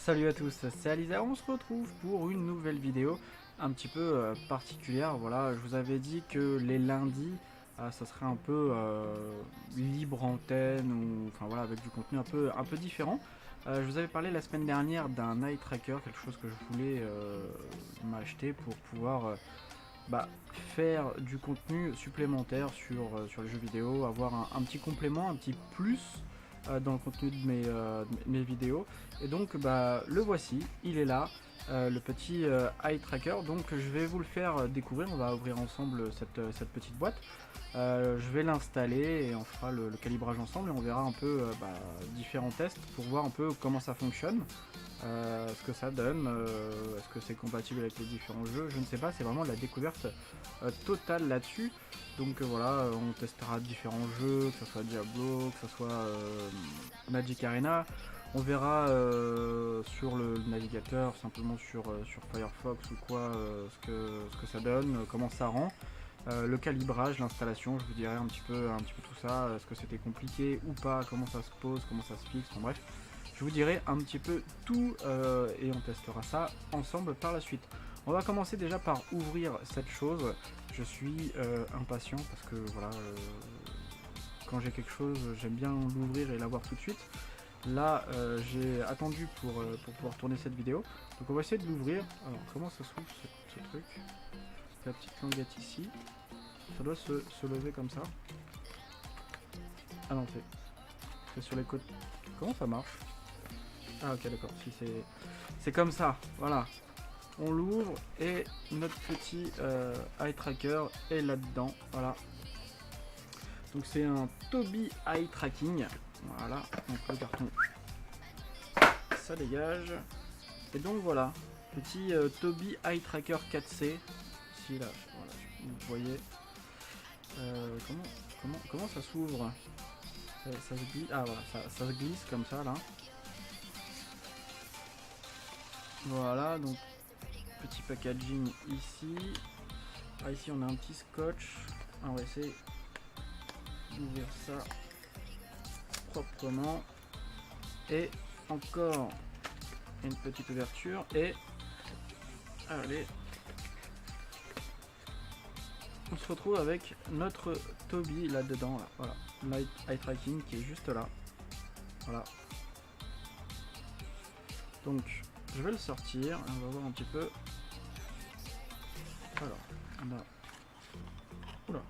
Salut à tous, c'est Alizar, on se retrouve pour une nouvelle vidéo un petit peu particulière. Voilà, je vous avais dit que les lundis, ça serait un peu libre antenne, ou enfin voilà, avec du contenu un peu différent. Je vous avais parlé la semaine dernière d'un eye tracker, quelque chose que je voulais m'acheter pour pouvoir faire du contenu supplémentaire sur les jeux vidéo, avoir un petit complément, un petit plus dans le contenu de mes vidéos. Et donc le voici, il est là, le petit eye tracker. Donc je vais vous le faire découvrir, on va ouvrir ensemble cette petite boîte. Je vais l'installer et on fera le calibrage ensemble et on verra un peu différents tests pour voir un peu comment ça fonctionne. Ce que ça donne, est-ce que c'est compatible avec les différents jeux, je ne sais pas, c'est vraiment la découverte totale là-dessus. Donc voilà, on testera différents jeux, que ce soit Diablo, que ce soit Magic Arena. On verra sur le navigateur, simplement sur Firefox ou quoi, ce que ça donne, comment ça rend. Le calibrage, l'installation, je vous dirai un petit peu tout ça, est-ce que c'était compliqué ou pas, comment ça se pose, comment ça se fixe, enfin bref. Je vous dirai un petit peu tout et on testera ça ensemble par la suite. On va commencer déjà par ouvrir cette chose. Je suis impatient parce que voilà, quand j'ai quelque chose, j'aime bien l'ouvrir et l'avoir tout de suite. Là, j'ai attendu pour pouvoir tourner cette vidéo. Donc on va essayer de l'ouvrir. Alors comment ça s'ouvre ce truc? La petite languette ici. Ça doit se lever comme ça. Ah non, c'est sur les côtés. Comment ça marche? Ah ok, d'accord, si c'est comme ça, voilà. On l'ouvre et notre petit eye tracker est là-dedans, voilà. Donc c'est un Tobii eye tracking, voilà. Donc le carton, ça dégage. Et donc voilà, petit Tobii eye tracker 4C. Ici là, voilà, vous voyez. Comment ça s'ouvre? Ça se glisse, ah voilà, ça se glisse comme ça là. Voilà, donc petit packaging ici. Ah, ici on a un petit scotch. On va essayer d'ouvrir ça proprement. Et encore une petite ouverture. Et allez, on se retrouve avec notre Tobii là-dedans. Là. Voilà, Light Eye Tracking qui est juste là. Voilà. Donc je vais le sortir, on va voir un petit peu. Alors, on a... Oula.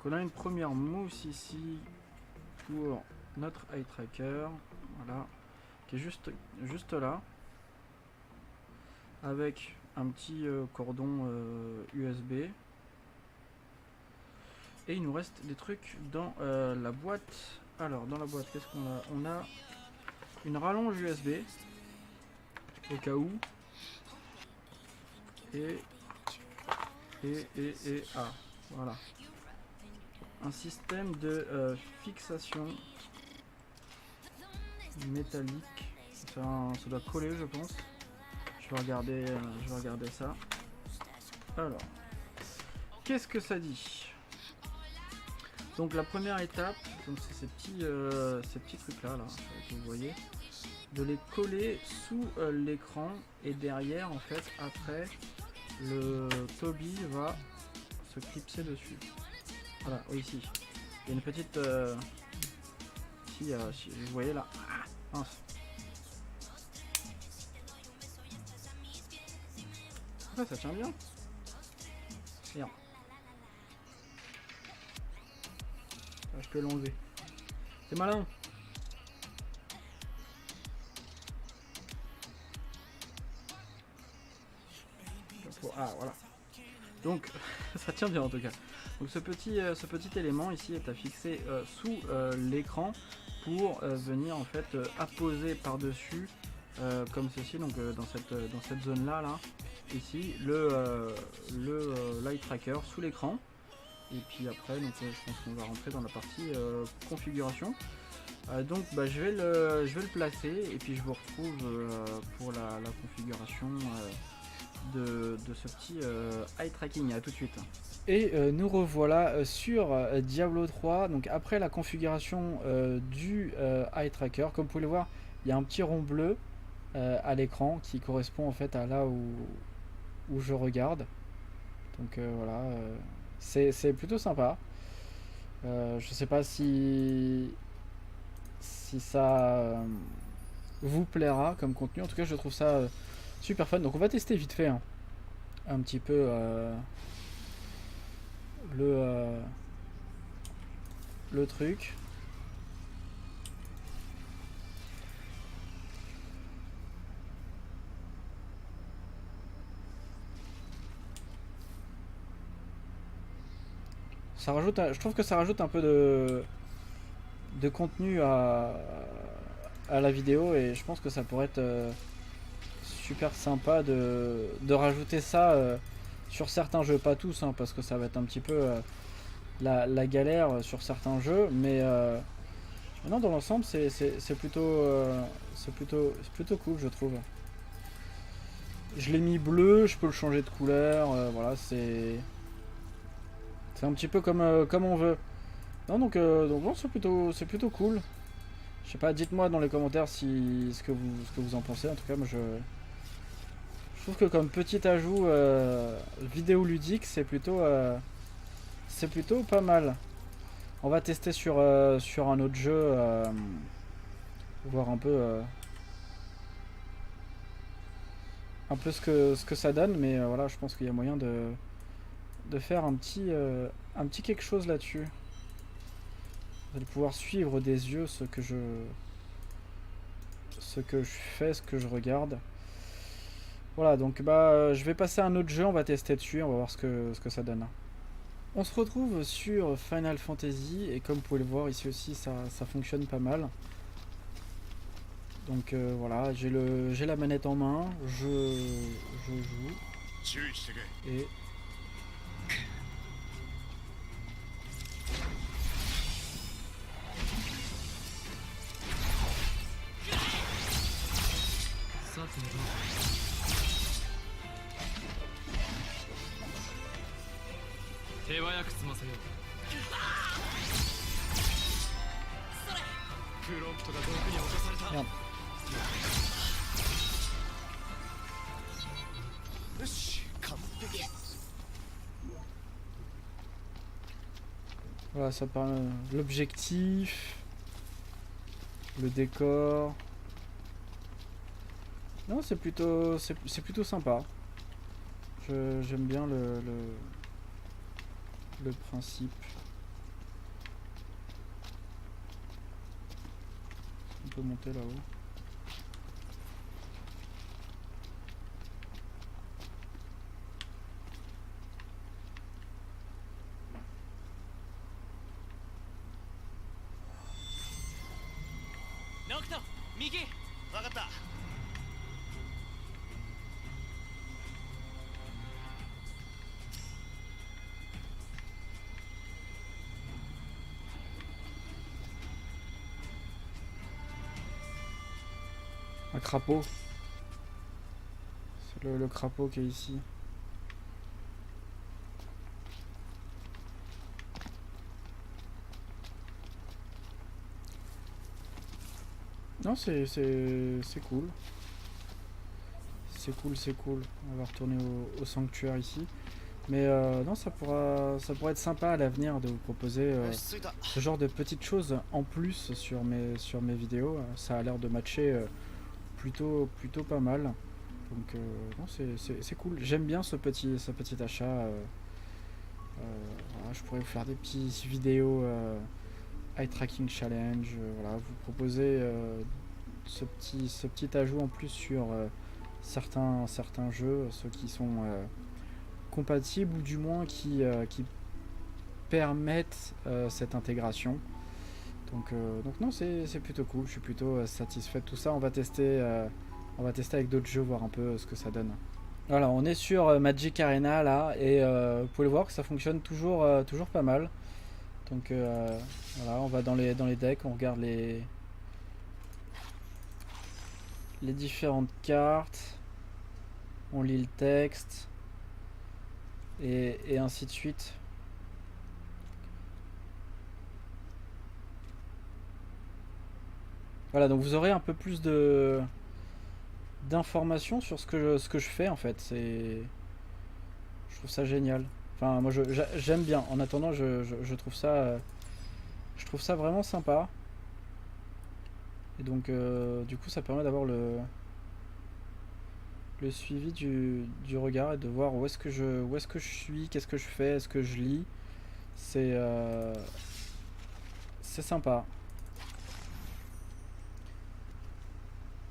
On a une première mousse ici pour notre eye tracker, voilà, qui est juste là, avec un petit cordon USB. Et il nous reste des trucs dans la boîte. Alors, dans la boîte, qu'est-ce qu'on a? On a une rallonge USB, au cas où. Et voilà. Un système de fixation métallique. Ça doit coller, je pense. Je vais regarder ça. Alors, qu'est-ce que ça dit? Donc la première étape, c'est ces petits trucs là, que vous voyez, de les coller sous l'écran et derrière en fait après le Tobii va se clipser dessus. Voilà, oui, ici. Il y a une petite... si vous voyez là. Ah, mince. Ouais, ça tient bien. Merde. Ah, je peux l'enlever. C'est malin. Ah, voilà. Donc, ça tient bien en tout cas. Donc ce petit élément ici est à fixer sous l'écran pour venir en fait apposer par-dessus comme ceci, donc dans cette zone là, ici, le light tracker sous l'écran. Et puis après, donc, je pense qu'on va rentrer dans la partie configuration. Donc je vais le placer et puis je vous retrouve pour la configuration de ce petit eye tracking. À tout de suite. Et nous revoilà sur Diablo 3. Donc après la configuration du eye tracker, comme vous pouvez le voir, il y a un petit rond bleu à l'écran qui correspond en fait à là où je regarde. Donc voilà, c'est plutôt sympa. Je sais pas si ça vous plaira comme contenu. En tout cas, je trouve ça super fun. Donc on va tester vite fait hein, un petit peu le, le truc. Ça rajoute, je trouve que ça rajoute un peu de contenu à la vidéo et je pense que ça pourrait être super sympa de rajouter ça sur certains jeux, pas tous hein, parce que ça va être un petit peu la galère sur certains jeux, mais non, dans l'ensemble c'est plutôt cool je trouve. Je l'ai mis bleu, je peux le changer de couleur, voilà c'est un petit peu comme on veut. Non donc bon, c'est plutôt cool. Je sais pas, dites-moi dans les commentaires ce que vous en pensez. En tout cas, moi je trouve que comme petit ajout vidéoludique, c'est plutôt pas mal. On va tester sur un autre jeu, voir un peu ce que ça donne, mais voilà, je pense qu'il y a moyen de faire un petit quelque chose là-dessus. De pouvoir suivre des yeux ce que je fais, ce que je regarde. Voilà, donc bah je vais passer à un autre jeu, on va tester dessus, on va voir ce que ça donne. On se retrouve sur Final Fantasy et comme vous pouvez le voir ici aussi ça fonctionne pas mal. Donc voilà, j'ai la manette en main, je joue et merde. Voilà, ça permet l'objectif, le décor. Non, c'est plutôt sympa. J'aime bien le principe. On peut monter là-haut. Un crapaud. C'est le crapaud qui est ici. Non, c'est cool. C'est cool. On va retourner au sanctuaire ici. Mais non, ça pourrait être sympa à l'avenir de vous proposer ce genre de petites choses en plus sur mes vidéos. Ça a l'air de matcher plutôt pas mal. Donc non, c'est cool. J'aime bien ce petit achat. Voilà, je pourrais vous faire des petites vidéos eye tracking challenge. Voilà, vous proposer ce petit ajout en plus sur certains jeux, ceux qui sont compatibles ou du moins qui permettent cette intégration. Donc non, c'est plutôt cool. Je suis plutôt satisfait de tout ça. On va tester avec d'autres jeux, voir un peu ce que ça donne. Voilà, on est sur Magic Arena là et vous pouvez le voir que ça fonctionne toujours pas mal. Donc voilà, on va dans les decks, on regarde les différentes cartes, on lit le texte et ainsi de suite. Voilà, donc vous aurez un peu plus de d'informations sur ce que je fais en fait. Je trouve ça génial. Enfin, moi j'aime bien. En attendant, je trouve ça vraiment sympa. Et donc, du coup, ça permet d'avoir le suivi du regard et de voir où est-ce que je suis, qu'est-ce que je fais, est-ce que je lis. C'est c'est sympa.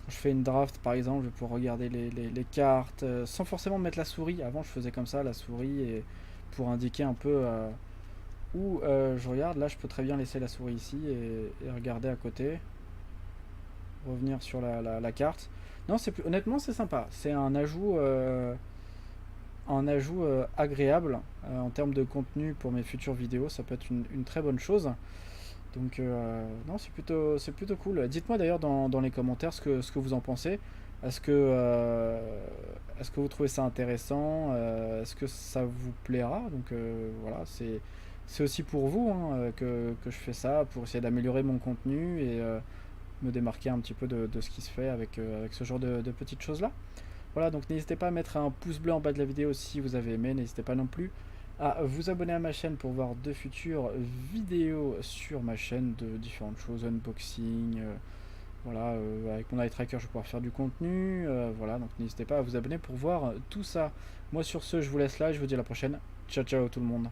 Quand je fais une draft par exemple, je vais pouvoir regarder les cartes sans forcément mettre la souris. Avant, je faisais comme ça, la souris, et pour indiquer un peu où je regarde. Là, je peux très bien laisser la souris ici et regarder à côté, revenir sur la carte. Non, honnêtement, c'est sympa. C'est un ajout agréable en termes de contenu pour mes futures vidéos. Ça peut être une très bonne chose. Donc non, c'est plutôt cool. Dites-moi d'ailleurs dans les commentaires ce que vous en pensez. Est-ce que vous trouvez ça intéressant? Est-ce que ça vous plaira? Donc voilà, c'est aussi pour vous hein, que je fais ça, pour essayer d'améliorer mon contenu et me démarquer un petit peu de ce qui se fait avec ce genre de petites choses-là. Voilà, donc n'hésitez pas à mettre un pouce bleu en bas de la vidéo si vous avez aimé. N'hésitez pas non plus à vous abonner à ma chaîne pour voir de futures vidéos sur ma chaîne de différentes choses, unboxing, voilà, avec mon eye tracker je vais pouvoir faire du contenu, voilà, donc n'hésitez pas à vous abonner pour voir tout ça. Moi sur ce, je vous laisse là, je vous dis à la prochaine. Ciao ciao tout le monde.